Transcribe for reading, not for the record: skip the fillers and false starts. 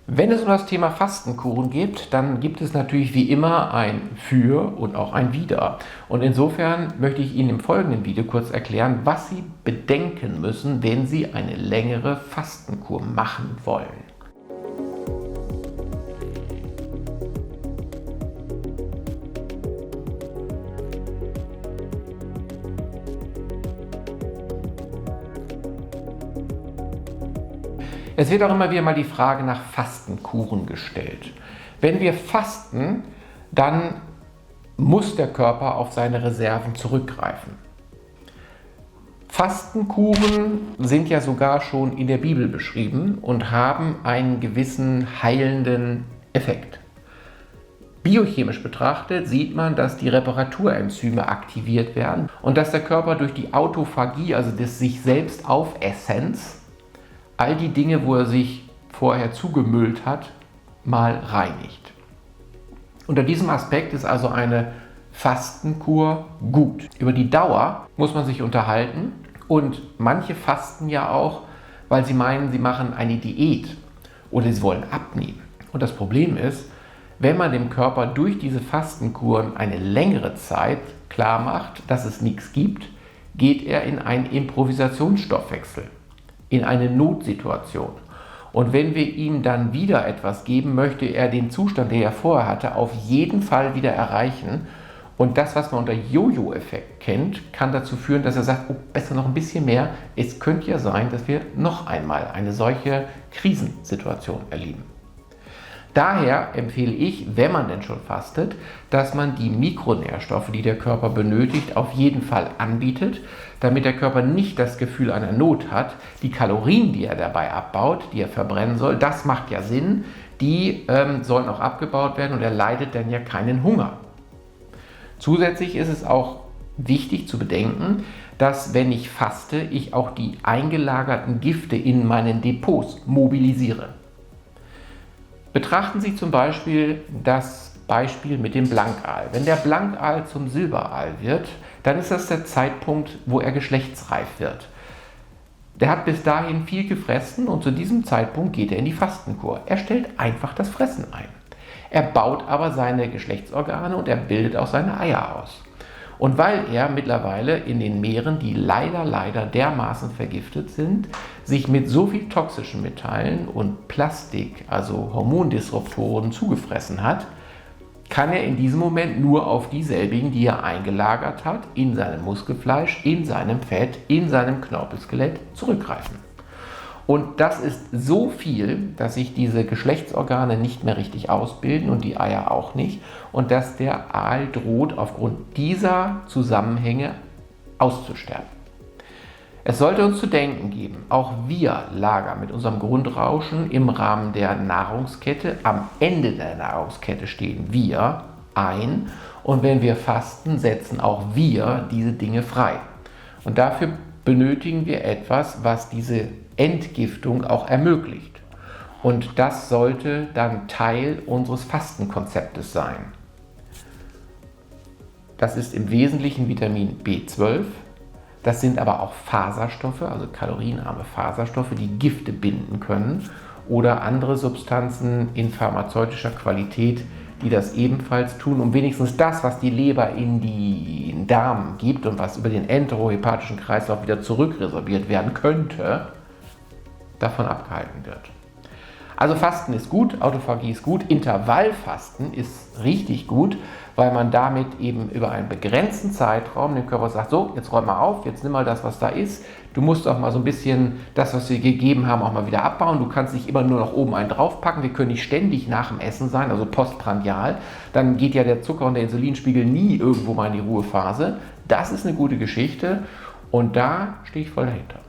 Wenn es um das Thema Fastenkuren geht, dann gibt es natürlich wie immer ein Für und auch ein Wider. Und insofern möchte ich Ihnen im folgenden Video kurz erklären, was Sie bedenken müssen, wenn Sie eine längere Fastenkur machen wollen. Es wird auch immer wieder mal die Frage nach Fastenkuren gestellt. Wenn wir fasten, dann muss der Körper auf seine Reserven zurückgreifen. Fastenkuren sind ja sogar schon in der Bibel beschrieben und haben einen gewissen heilenden Effekt. Biochemisch betrachtet sieht man, dass die Reparaturenzyme aktiviert werden und dass der Körper durch die Autophagie, also des sich selbst Aufessens, all die Dinge, wo er sich vorher zugemüllt hat, mal reinigt. Unter diesem Aspekt ist also eine Fastenkur gut. Über die Dauer muss man sich unterhalten und manche fasten ja auch, weil sie meinen, sie machen eine Diät oder sie wollen abnehmen. Und das Problem ist, wenn man dem Körper durch diese Fastenkuren eine längere Zeit klar macht, dass es nichts gibt, geht er in einen Improvisationsstoffwechsel, in eine Notsituation. Und wenn wir ihm dann wieder etwas geben, möchte er den Zustand, den er vorher hatte, auf jeden Fall wieder erreichen. Und das, was man unter Jojo-Effekt kennt, kann dazu führen, dass er sagt, oh, besser noch ein bisschen mehr. Es könnte ja sein, dass wir noch einmal eine solche Krisensituation erleben. Daher empfehle ich, wenn man denn schon fastet, dass man die Mikronährstoffe, die der Körper benötigt, auf jeden Fall anbietet, damit der Körper nicht das Gefühl einer Not hat. Die Kalorien, die er dabei abbaut, die er verbrennen soll, das macht ja Sinn, die sollen auch abgebaut werden und er leidet dann ja keinen Hunger. Zusätzlich ist es auch wichtig zu bedenken, dass wenn ich faste, ich auch die eingelagerten Gifte in meinen Depots mobilisiere. Betrachten Sie zum Beispiel das Beispiel mit dem Blankaal. Wenn der Blankaal zum Silberaal wird, dann ist das der Zeitpunkt, wo er geschlechtsreif wird. Der hat bis dahin viel gefressen und zu diesem Zeitpunkt geht er in die Fastenkur. Er stellt einfach das Fressen ein. Er baut aber seine Geschlechtsorgane und er bildet auch seine Eier aus. Und weil er mittlerweile in den Meeren, die leider dermaßen vergiftet sind, sich mit so viel toxischen Metallen und Plastik, also Hormondisruptoren, zugefressen hat, kann er in diesem Moment nur auf dieselbigen, die er eingelagert hat, in seinem Muskelfleisch, in seinem Fett, in seinem Knorpelskelett zurückgreifen. Und das ist so viel, dass sich diese Geschlechtsorgane nicht mehr richtig ausbilden und die Eier auch nicht und dass der Aal droht, aufgrund dieser Zusammenhänge auszusterben. Es sollte uns zu denken geben, auch wir lagern mit unserem Grundrauschen im Rahmen der Nahrungskette, am Ende der Nahrungskette stehen wir ein und wenn wir fasten, setzen auch wir diese Dinge frei. Und dafür benötigen wir etwas, was diese Entgiftung auch ermöglicht. Und das sollte dann Teil unseres Fastenkonzeptes sein. Das ist im Wesentlichen Vitamin B12. Das sind aber auch Faserstoffe, also kalorienarme Faserstoffe, die Gifte binden können oder andere Substanzen in pharmazeutischer Qualität, die das ebenfalls tun, um wenigstens das, was die Leber in den Darm gibt und was über den enterohepatischen Kreislauf wieder zurückresorbiert werden könnte, davon abgehalten wird. Also Fasten ist gut, Autophagie ist gut, Intervallfasten ist richtig gut, weil man damit eben über einen begrenzten Zeitraum dem Körper sagt, so, jetzt räum mal auf, jetzt nimm mal das, was da ist. Du musst auch mal so ein bisschen das, was wir gegeben haben, auch mal wieder abbauen. Du kannst nicht immer nur noch oben einen draufpacken. Wir können nicht ständig nach dem Essen sein, also postprandial. Dann geht ja der Zucker- und der Insulinspiegel nie irgendwo mal in die Ruhephase. Das ist eine gute Geschichte und da stehe ich voll dahinter.